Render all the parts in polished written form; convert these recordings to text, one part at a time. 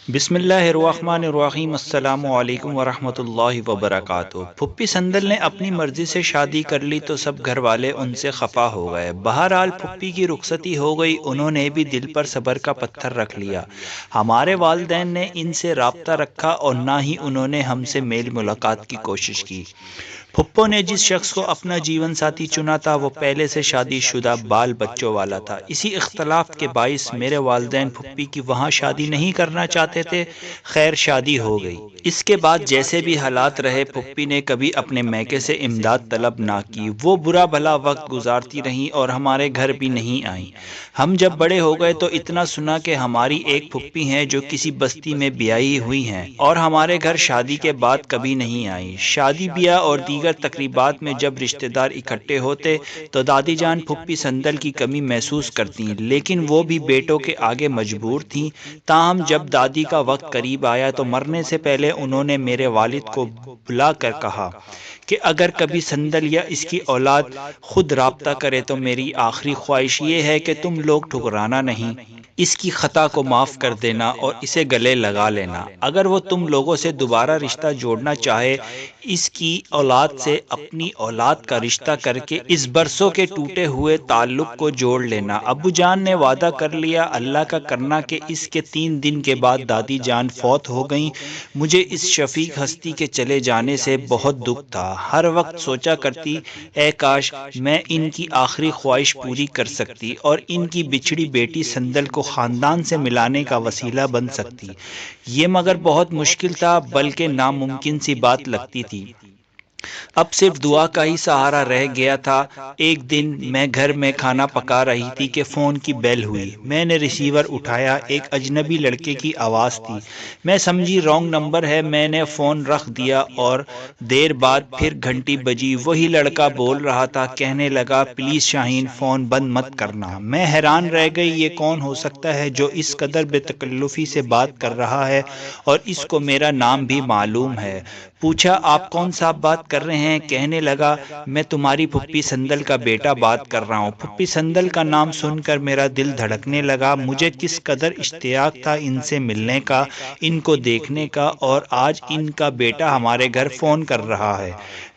بسم اللہ الرحمن الرحیم۔ السلام علیکم ورحمۃ اللہ وبرکاتہ۔ پھپھی سندل نے اپنی مرضی سے شادی کر لی تو سب گھر والے ان سے خفا ہو گئے۔ بہرحال پھپھی کی رخصتی ہو گئی، انہوں نے بھی دل پر صبر کا پتھر رکھ لیا۔ ہمارے والدین نے ان سے رابطہ رکھا اور نہ ہی انہوں نے ہم سے میل ملاقات کی کوشش کی۔ پھپھو نے جس شخص کو اپنا جیون ساتھی چنا تھا وہ پہلے سے شادی شدہ بال بچوں والا تھا۔ اسی اختلاف کے باعث میرے والدین پھپھی کی وہاں شادی نہیں کرنا چاہتے تھے۔ خیر شادی ہو گئی۔ اس کے بعد جیسے بھی حالات رہے، پھپھی نے کبھی اپنے میکے سے امداد طلب نہ کی۔ وہ برا بھلا وقت گزارتی رہیں اور ہمارے گھر بھی نہیں آئیں۔ ہم جب بڑے ہو گئے تو اتنا سنا کہ ہماری ایک پھپھی ہیں جو کسی بستی میں بیاہی ہوئی ہیں اور ہمارے گھر شادی کے بعد کبھی نہیں آئیں۔ شادی بیاہ اور دیگر تقریبات میں جب رشتہ دار اکٹھے ہوتے تو دادی جان پھپھی سندل کی کمی محسوس کرتیں، لیکن وہ بھی بیٹوں کے آگے مجبور تھیں۔ تاہم جب دادی کا وقت قریب آیا تو مرنے سے پہلے انہوں نے میرے والد کو بلا کر کہا کہ اگر کبھی سندل یا اس کی اولاد خود رابطہ کرے تو میری آخری خواہش یہ ہے کہ تم لوگ ٹھکرانا نہیں، اس کی خطا کو معاف کر دینا اور اسے گلے لگا لینا۔ اگر وہ تم لوگوں سے دوبارہ رشتہ جوڑنا چاہے، اس کی اولاد سے اپنی اولاد کا رشتہ کر کے اس برسوں کے ٹوٹے ہوئے تعلق کو جوڑ لینا۔ ابو جان نے وعدہ کر لیا، اللہ کا کرنا کہ اس کے 3 دن کے بعد دادی جان فوت ہو گئیں۔ مجھے اس شفیق ہستی کے چلے جانے سے بہت دکھ تھا۔ ہر وقت سوچا کرتی، اے کاش میں ان کی آخری خواہش پوری کر سکتی اور ان کی بچھڑی بیٹی سندل کو خاندان سے ملانے کا وسیلہ بن سکتی۔ یہ مگر بہت مشکل تھا، بلکہ ناممکن سی بات لگتی تھی۔ اب صرف دعا کا ہی سہارا رہ گیا تھا۔ ایک دن میں گھر میں کھانا پکا رہی تھی کہ فون کی بیل ہوئی۔ میں نے ریسیور اٹھایا، ایک اجنبی لڑکے کی آواز تھی۔ میں سمجھی رانگ نمبر ہے، میں نے فون رکھ دیا اور دیر بعد پھر گھنٹی بجی۔ وہی لڑکا بول رہا تھا، کہنے لگا، پلیز شاہین فون بند مت کرنا۔ میں حیران رہ گئی، یہ کون ہو سکتا ہے جو اس قدر بے تکلفی سے بات کر رہا ہے اور اس کو میرا نام بھی معلوم ہے۔ پوچھا، آپ کون صاحب بات کر رہے ہیں؟ کہنے لگا، میں تمہاری پھپھی سندل کا بیٹا بات کر رہا ہوں۔ پھپھی سندل کا نام سن کر میرا دل دھڑکنے لگا۔ مجھے کس قدر اشتیاق تھا ان سے ملنے کا، ان کو دیکھنے کا، اور آج ان کا بیٹا ہمارے گھر فون کر رہا ہے۔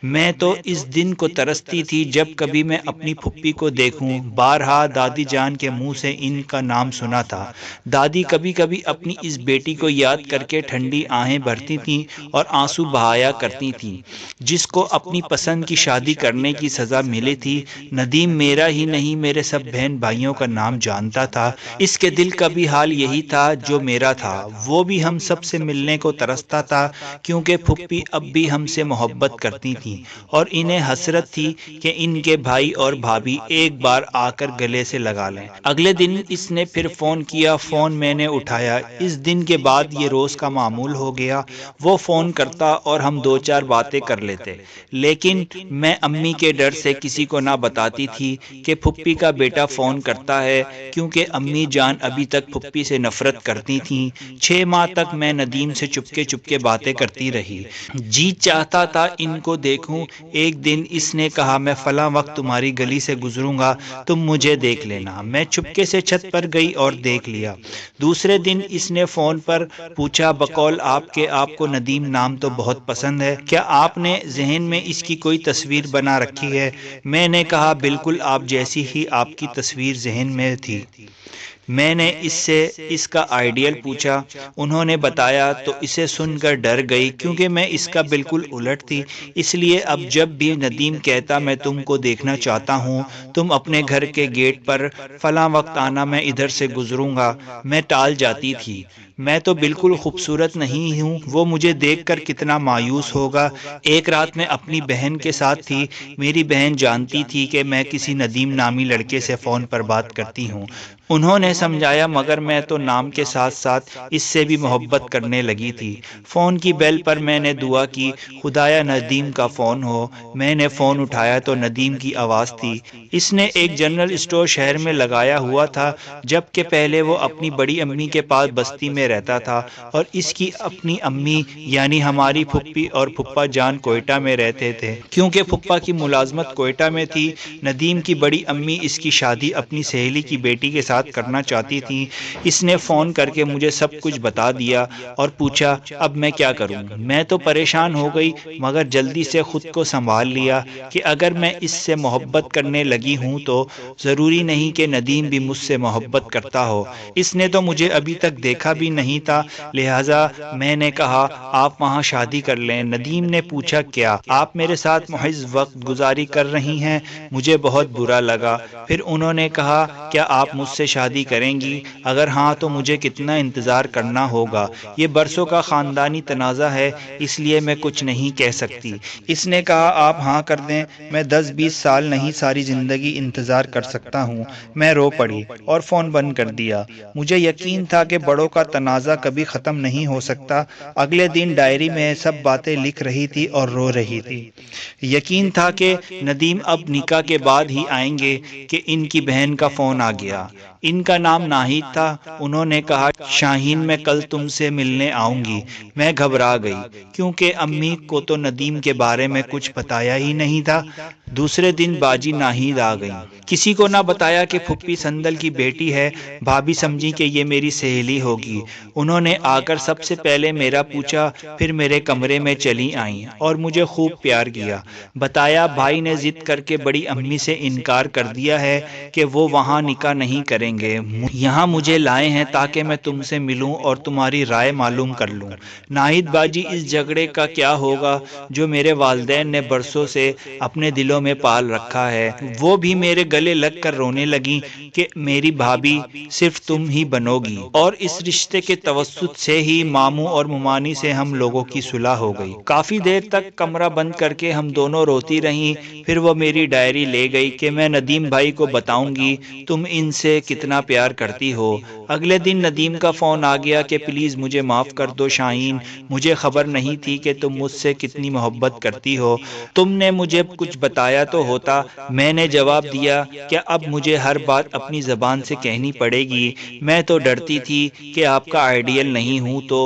میں تو اس دن کو ترستی تھی جب کبھی میں اپنی پھپھی کو دیکھوں۔ بارہا دادی جان کے منہ سے ان کا نام سنا تھا۔ دادی کبھی کبھی اپنی اس بیٹی کو یاد کر کے ٹھنڈی آہیں بھرتی تھیں اور آنسو بہایا کرتی تھیں، جس کو اپنی پسند کی شادی کرنے کی سزا ملی تھی۔ ندیم میرا ہی نہیں، میرے سب بہن بھائیوں کا نام جانتا تھا۔ اس کے دل کا بھی حال یہی تھا جو میرا تھا۔ وہ بھی ہم سب سے ملنے کو ترستا تھا، کیونکہ پھپھی اب بھی ہم سے محبت کرتی تھیں اور انہیں حسرت تھی کہ ان کے بھائی اور بھابھی ایک بار آ کر گلے سے لگا لیں۔ اگلے دن اس نے پھر فون کیا۔ فون میں نے اٹھایا۔ اس دن کے بعد یہ روز کا معمول ہو گیا۔ وہ فون کرتا اور ہم 2-4 باتیں کر لیتے، لیکن میں امی کے ڈر سے کسی کو نہ بتاتی تھی کہ پھپھی کا بیٹا فون کرتا ہے، کیونکہ امی جان ابھی تک پھپھی سے نفرت کرتی تھیں۔ 6 ماہ تک میں ندیم سے چپکے چپکے باتیں کرتی رہی۔ جی چاہتا تھا ان کو دیکھوں۔ ایک دن اس نے کہا، میں فلاں وقت تمہاری گلی سے گزروں گا، تم مجھے دیکھ لینا۔ میں چپکے سے چھت پر گئی اور دیکھ لیا۔ دوسرے دن اس نے فون پر پوچھا، بقول آپ کو ندیم نام تو بہت پسند ہے، کیا آپ نے ذہن میں اس کی کوئی تصویر بنا رکھی ہے؟ میں نے کہا، بالکل آپ جیسی ہی آپ کی تصویر ذہن میں تھی۔ میں نے اس سے اس کا آئیڈیل پوچھا۔ انہوں نے بتایا تو اسے سن کر ڈر گئی، کیونکہ میں اس کا بالکل الٹ تھی۔ اس لیے اب جب بھی ندیم کہتا، میں تم کو دیکھنا چاہتا ہوں، تم اپنے گھر کے گیٹ پر فلاں وقت آنا، میں ادھر سے گزروں گا، میں ٹال جاتی تھی۔ میں تو بالکل خوبصورت نہیں ہوں، وہ مجھے دیکھ کر کتنا مایوس ہوگا۔ ایک رات میں اپنی بہن کے ساتھ تھی۔ میری بہن جانتی تھی کہ میں کسی ندیم نامی لڑکے سے فون پر بات کرتی ہوں۔ انہوں نے سمجھایا، مگر میں تو نام کے ساتھ ساتھ اس سے بھی محبت کرنے لگی تھی۔ فون کی بیل پر میں نے دعا کی، خدایا ندیم کا فون ہو۔ میں نے فون اٹھایا تو ندیم کی آواز تھی۔ اس نے ایک جنرل اسٹور شہر میں لگایا ہوا تھا، جبکہ پہلے وہ اپنی بڑی امی کے پاس بستی میں میں رہتا تھا اور اس کی اپنی امی یعنی ہماری پھپھی اور پھپھا جان کوئٹہ میں رہتے تھے۔ کیونکہ پھپھا کی ملازمت کوئٹہ میں تھی، ندیم کی بڑی امی اس کی شادی اپنی سہیلی کی بیٹی کے ساتھ کرنا چاہتی تھی۔ اس نے فون کر کے مجھے سب کچھ بتا دیا اور پوچھا اب میں کیا کروں۔ میں تو پریشان ہو گئی مگر جلدی سے خود کو سنبھال لیا کہ اگر میں اس سے محبت کرنے لگی ہوں تو ضروری نہیں کہ ندیم بھی مجھ سے محبت کرتا ہو۔ اس نے تو مجھے ابھی تک دیکھا بھی نہیں تھا، لہٰذا میں نے کہا آپ وہاں شادی کر لیں۔ ندیم نے پوچھا کیا آپ میرے ساتھ محض وقت گزاری کر رہی ہیں؟ مجھے بہت برا لگا۔ پھر انہوں نے کہا کیا آپ مجھ سے شادی کریں گی؟ اگر ہاں تو مجھے کتنا انتظار کرنا ہوگا؟ یہ برسوں کا خاندانی تنازع ہے، اس لیے میں کچھ نہیں کہہ سکتی۔ اس نے کہا آپ ہاں کر دیں، میں 10-20 سال نہیں ساری زندگی انتظار کر سکتا ہوں۔ میں رو پڑی اور فون بند کر دیا۔ مجھے یقین تھا کہ بڑوں کا تنازع کبھی ختم نہیں ہو سکتا۔ اگلے دن ڈائری میں سب باتیں لکھ رہی تھی اور رو رہی تھی۔ یقین تھا کہ ندیم اب نکاح کے بعد ہی آئیں گے کہ ان کی بہن کا فون آ گیا۔ ان کا نام ناہید تھا۔ انہوں نے کہا شاہین میں کل تم سے ملنے آؤں گی۔ میں گھبرا گئی کیونکہ امی کو تو ندیم کے بارے میں کچھ بتایا ہی نہیں تھا۔ دوسرے دن باجی ناہید آ گئی۔ کسی کو نہ بتایا کہ پھپھی سندل کی بیٹی ہے۔ بھابھی سمجھی کہ یہ میری سہیلی ہوگی۔ انہوں نے آ کر سب سے پہلے میرا پوچھا، پھر میرے کمرے میں چلی آئیں اور مجھے خوب پیار کیا۔ بتایا بھائی نے ضد کر کے بڑی امی سے انکار کر دیا ہے کہ وہ وہاں نکاح نہیں کریں گے، یہاں مجھے لائے ہیں تاکہ میں تم سے ملوں اور تمہاری رائے معلوم کر لوں۔ ناہید باجی اس جھگڑے کا کیا ہوگا جو میرے والدین نے برسوں سے اپنے دلوں میں پال رکھا ہے۔ وہ بھی میرے گلے لگ کر رونے لگیں کہ میری بھابھی صرف تم ہی بنو گی، اور اس رشتے کے توسط سے ہی ماموں اور ممانی سے ہم لوگوں کی صلح ہو گئی۔ کافی دیر تک کمرہ بند کر کے ہم دونوں روتی رہیں۔ پھر وہ میری ڈائری لے گئی کہ میں ندیم بھائی کو بتاؤں گی تم ان سے کتنا پیار کرتی ہو۔ اگلے دن ندیم کا فون آ گیا کہ پلیز مجھے معاف کر دو شاہین، مجھے خبر نہیں تھی کہ تم مجھ سے کتنی محبت کرتی ہو۔ تم نے مجھے کچھ بتایا تو ہوتا۔ میں نے جواب دیا کہ اب مجھے ہر بات اپنی زبان سے کہنی پڑے گی، میں تو ڈرتی تھی کہ آپ کا آئیڈیل نہیں ہوں۔ تو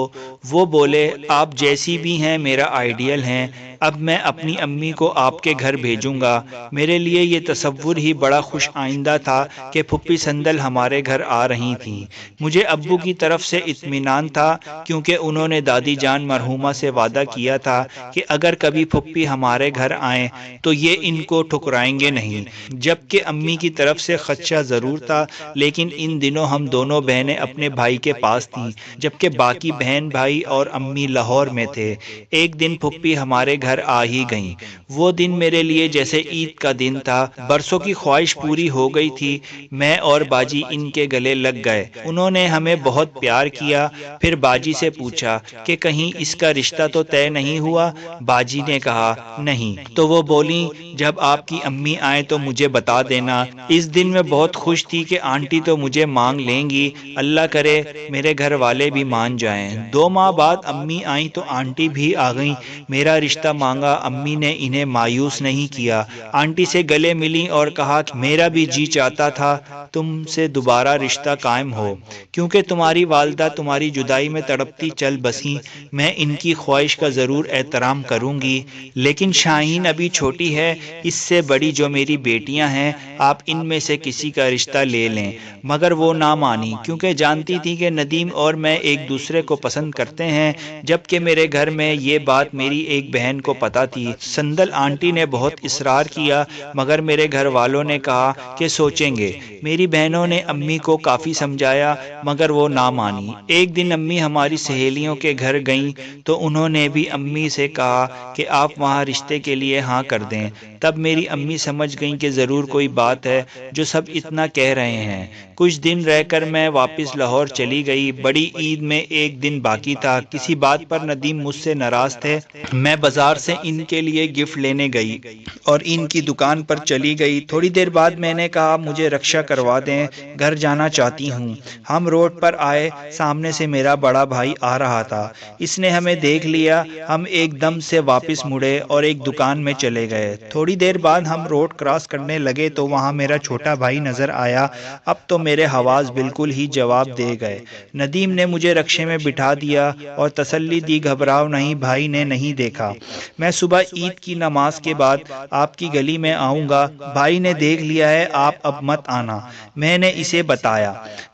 وہ بولے آپ جیسی بھی ہیں میرا آئیڈیل ہیں، اب میں اپنی امی کو آپ کے گھر بھیجوں گا۔ میرے لیے یہ تصور ہی بڑا خوش آئندہ تھا کہ پھپھی سندل ہمارے گھر آ رہی تھیں۔ مجھے ابو کی طرف سے اطمینان تھا کیونکہ انہوں نے دادی جان مرحومہ سے وعدہ کیا تھا کہ اگر کبھی پھپھی ہمارے گھر آئیں تو یہ ان کو ٹھکرائیں گے نہیں، جبکہ امی کی طرف سے خدشہ ضرور تھا، لیکن ان دنوں ہم دونوں بہنیں اپنے بھائی کے پاس تھیں جبکہ باقی بہن بھائی اور امی لاہور میں تھے۔ ایک دن پھپھی ہمارے گھر آ ہی گئیں۔ وہ دن میرے لیے جیسے عید کا دن تھا۔ برسوں کی خواہش پوری ہو گئی تھی۔ میں اور باجی ان کے گلے لگ گئے۔ انہوں نے ہمیں بہت پیار کیا۔ پھر باجی سے پوچھا کہ کہیں اس کا رشتہ تو طے نہیں ہوا؟ باجی نے کہا نہیں۔ تو وہ بولیں جب آپ کی امی آئیں تو مجھے بتا دینا۔ اس دن میں بہت خوش تھی کہ آنٹی تو مجھے مانگ لیں گی، اللہ کرے میرے گھر والے بھی مان جائیں۔ 2 ماہ بعد امی آئیں تو آنٹی بھی آ گئیں۔ میرا رشتہ مانگا۔ امی نے انہیں مایوس نہیں کیا۔ آنٹی سے گلے ملیں اور کہا کہ میرا بھی جی چاہتا تھا تم سے دوبارہ رشتہ قائم ہو، کیونکہ تمہاری والدہ تمہاری جدائی میں تڑپتی چل بسیں۔ میں ان کی خواہش کا ضرور احترام کروں گی، لیکن شاہین ابھی چھوٹی ہے، اس سے بڑی جو میری بیٹیاں ہیں آپ ان میں سے کسی کا رشتہ لے لیں۔ مگر وہ نہ مانی کیونکہ جانتی تھی کہ ندیم اور میں ایک دوسرے کو پسند کرتے ہیں، جبکہ میرے گھر میں یہ بات میری ایک بہن کو پتہ تھی۔ سندل آنٹی نے بہت اصرار کیا مگر میرے گھر والوں نے کہا کہ سوچیں گے۔ میری بہنوں نے امی کو کافی سمجھایا مگر وہ نہ مانی۔ ایک دن امی ہماری سہیلیوں کے گھر گئیں تو انہوں نے بھی امی سے کہا کہ آپ وہاں رشتے کے لیے ہاں کر دیں۔ تب میری امی سمجھ گئیں کہ ضرور کوئی بات ہے جو سب اتنا کہہ رہے ہیں۔ کچھ دن رہ کر میں واپس لاہور چلی گئی۔ بڑی عید میں ایک دن باقی تھا۔ کسی بات پر ندیم مجھ سے ناراض تھے۔ میں بازار سے ان کے لیے گفٹ لینے گئی اور ان کی دکان پر چلی گئی۔ تھوڑی دیر بعد میں نے کہا مجھے رکشا کروا دیں، گھر جانا چاہتی ہوں۔ ہم روڈ پر آئے، سامنے سے میرا بڑا بھائی آ رہا تھا۔ اس نے ہمیں دیکھ لیا، ہم ایک دم سے واپس مڑے اور ایک دکان میں چلے گئے۔ تھوڑی دیر بعد ہم روڈ کراس کرنے لگے تو وہاں میرا چھوٹا بھائی نظر آیا۔ اب تو میرے حواس بالکل ہی جواب دے گئے۔ ندیم نے مجھے رکشے میں بٹھا دیا اور تسلی دی، گھبراؤ نہیں، بھائی نے نہیں دیکھا۔ میں صبح عید کی نماز کے بعد آپ کی گلی میں آؤں گا، بھائی نے دیکھ لیا ہے، آپ اب مت آنا، میں نے اسے بتایا۔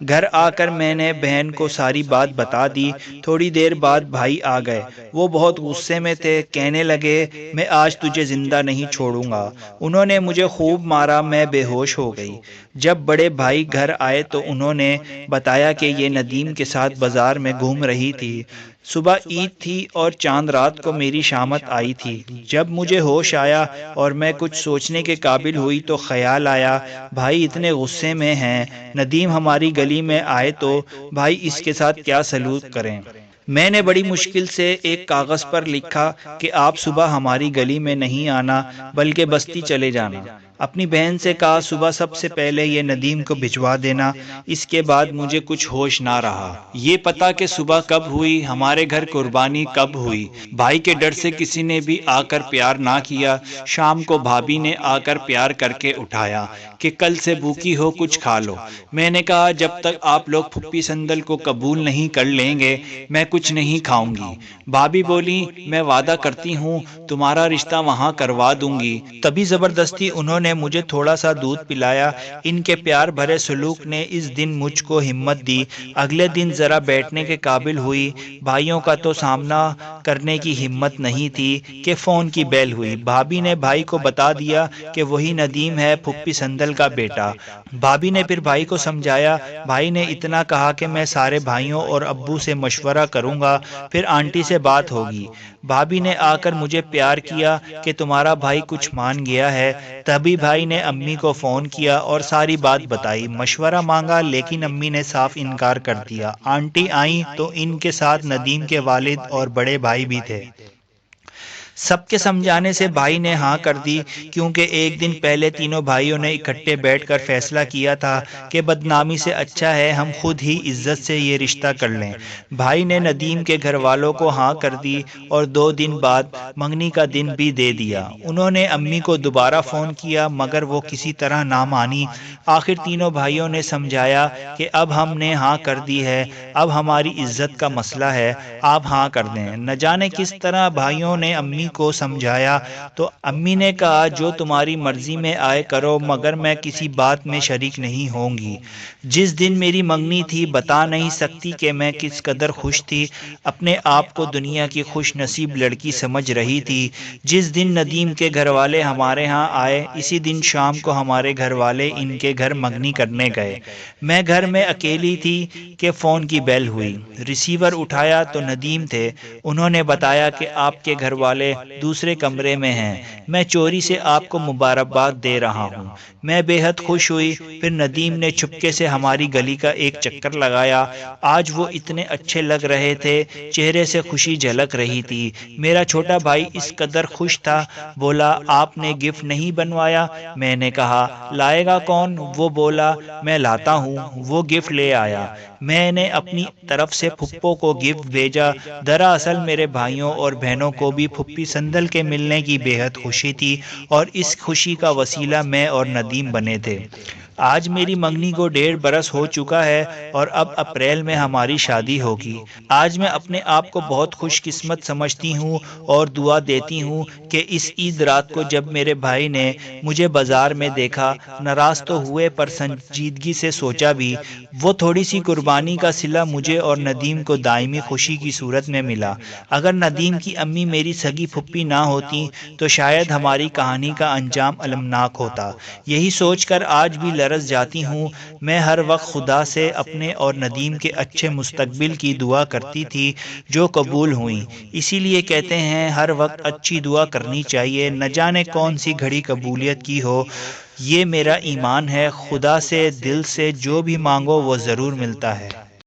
گھر آ کر میں نے بہن کو ساری بات بتا دی۔ تھوڑی دیر بعد بھائی آ گئے، وہ بہت غصے میں تھے، کہنے لگے میں آج تجھے زندہ نہیں چھوڑوں گا۔ انہوں نے مجھے خوب مارا، میں بے ہوش ہو گئی۔ جب بڑے بھائی گھر آئے تو انہوں نے بتایا کہ یہ ندیم کے ساتھ بازار میں گھوم رہی تھی۔ صبح عید تھی اور چاند رات کو میری شامت آئی تھی۔ جب مجھے ہوش آیا اور میں کچھ سوچنے کے قابل ہوئی تو خیال آیا بھائی اتنے غصے میں ہیں، ندیم ہماری گلی میں آئے تو بھائی اس کے ساتھ کیا سلوک کریں۔ میں نے بڑی مشکل سے ایک کاغذ پر لکھا کہ آپ صبح ہماری گلی میں نہیں آنا بلکہ بستی چلے جانا۔ اپنی بہن سے کہا صبح سب سے پہلے یہ ندیم کو بھجوا دینا۔ اس کے بعد مجھے کچھ ہوش نہ رہا۔ یہ پتا کہ صبح کب ہوئی، ہمارے گھر قربانی کب ہوئی، بھائی کے ڈر سے کسی نے بھی آ کر پیار نہ کیا۔ شام کو بھابھی نے آ کر پیار کر کے اٹھایا کہ کل سے بھوکی ہو، کچھ کھا لو۔ میں نے کہا جب تک آپ لوگ پھپھی سندل کو قبول نہیں کر لیں گے میں کچھ نہیں کھاؤں گی۔ بھابھی بولی میں وعدہ کرتی ہوں تمہارا رشتہ وہاں کروا دوں گی۔ تبھی زبردستی انہوں نے مجھے تھوڑا سا دودھ پلایا۔ ان کے پیار بھرے سلوک نے اس دن مجھ کو ہمت دی۔ اگلے دن ذرا بیٹھنے کے قابل ہوئی۔ بھائیوں کا تو سامنا کرنے کی ہمت نہیں تھی کہ فون کی بیل ہوئی۔ بھابھی نے بھائی کو بتا دیا کہ وہی ندیم ہے، پھپھی سندل کا بیٹا۔ بھابھی نے پھر بھائی کو سمجھایا۔ بھائی نے اتنا کہا کہ میں سارے بھائیوں اور ابو سے مشورہ کروں گا، پھر آنٹی سے بات ہوگی۔ بھابھی نے آ کر مجھے پیار کیا کہ تمہارا بھائی کچھ مان گیا ہے۔ تبھی بھائی نے امی کو فون کیا اور ساری بات بتائی، مشورہ مانگا، لیکن امی نے صاف انکار کر دیا۔ آنٹی آئیں تو ان کے ساتھ ندیم کے والد اور بڑے بھائی بھی تھے۔ سب کے سمجھانے سے بھائی نے ہاں کر دی، کیونکہ ایک دن پہلے تینوں بھائیوں نے اکٹھے بیٹھ کر فیصلہ کیا تھا کہ بدنامی سے اچھا ہے ہم خود ہی عزت سے یہ رشتہ کر لیں۔ بھائی نے ندیم کے گھر والوں کو ہاں کر دی اور 2 دن بعد منگنی کا دن بھی دے دیا۔ انہوں نے امی کو دوبارہ فون کیا مگر وہ کسی طرح نہ مانی۔ آخر تینوں بھائیوں نے سمجھایا کہ اب ہم نے ہاں کر دی ہے، اب ہماری عزت کا مسئلہ ہے، آپ ہاں کر دیں۔ نہ جانے کس طرح بھائیوں نے امی کو سمجھایا تو امی نے کہا جو تمہاری مرضی میں آئے کرو مگر میں کسی بات میں شریک نہیں ہوں گی۔ جس دن میری منگنی تھی بتا نہیں سکتی کہ میں کس قدر خوش تھی، اپنے آپ کو دنیا کی خوش نصیب لڑکی سمجھ رہی تھی۔ جس دن ندیم کے گھر والے ہمارے ہاں آئے اسی دن شام کو ہمارے گھر والے ان کے گھر منگنی کرنے گئے۔ میں گھر میں اکیلی تھی کہ فون کی بیل ہوئی، ریسیور اٹھایا تو ندیم تھے۔ انہوں نے بتایا کہ آپ کے گھر والے دوسرے کمرے میں ہیں، میں چوری سے آپ کو مبارکباد دے رہا ہوں۔ میں بے حد خوش ہوئی۔ پھر ندیم نے چپکے سے ہماری گلی کا ایک چکر لگایا۔ آج وہ اتنے اچھے لگ رہے تھے، چہرے سے خوشی جھلک رہی تھی۔ میرا چھوٹا بھائی اس قدر خوش تھا، بولا آپ نے گفٹ نہیں بنوایا؟ میں نے کہا لائے گا کون؟ وہ بولا میں لاتا ہوں۔ وہ گفٹ لے آیا۔ میں نے اپنی طرف سے پھپھو کو گفٹ بھیجا۔ دراصل میرے بھائیوں اور بہنوں کو بھی پھپھی سندل کے ملنے کی بے حد خوشی تھی اور اس خوشی کا وسیلہ میں اور ندیم بنے تھے۔ آج میری منگنی کو 1.5 برس ہو چکا ہے اور اب اپریل میں ہماری شادی ہوگی۔ آج میں اپنے آپ کو بہت خوش قسمت سمجھتی ہوں اور دعا دیتی ہوں کہ اس عید رات کو جب میرے بھائی نے مجھے بازار میں دیکھا، ناراض تو ہوئے پر سنجیدگی سے سوچا بھی، وہ تھوڑی سی قربانی کا صلہ مجھے اور ندیم کو دائمی خوشی کی صورت میں ملا۔ اگر ندیم کی امی میری سگی پھپھی نہ ہوتی تو شاید ہماری کہانی کا انجام المناک ہوتا۔ یہی سوچ کر آج بھی لرز جاتی ہوں۔ میں ہر وقت خدا سے اپنے اور ندیم کے اچھے مستقبل کی دعا کرتی تھی جو قبول ہوئیں۔ اسی لیے کہتے ہیں ہر وقت اچھی دعا کرنی چاہیے، نہ جانے کون سی گھڑی قبولیت کی ہو۔ یہ میرا ایمان ہے، خدا سے دل سے جو بھی مانگو وہ ضرور ملتا ہے۔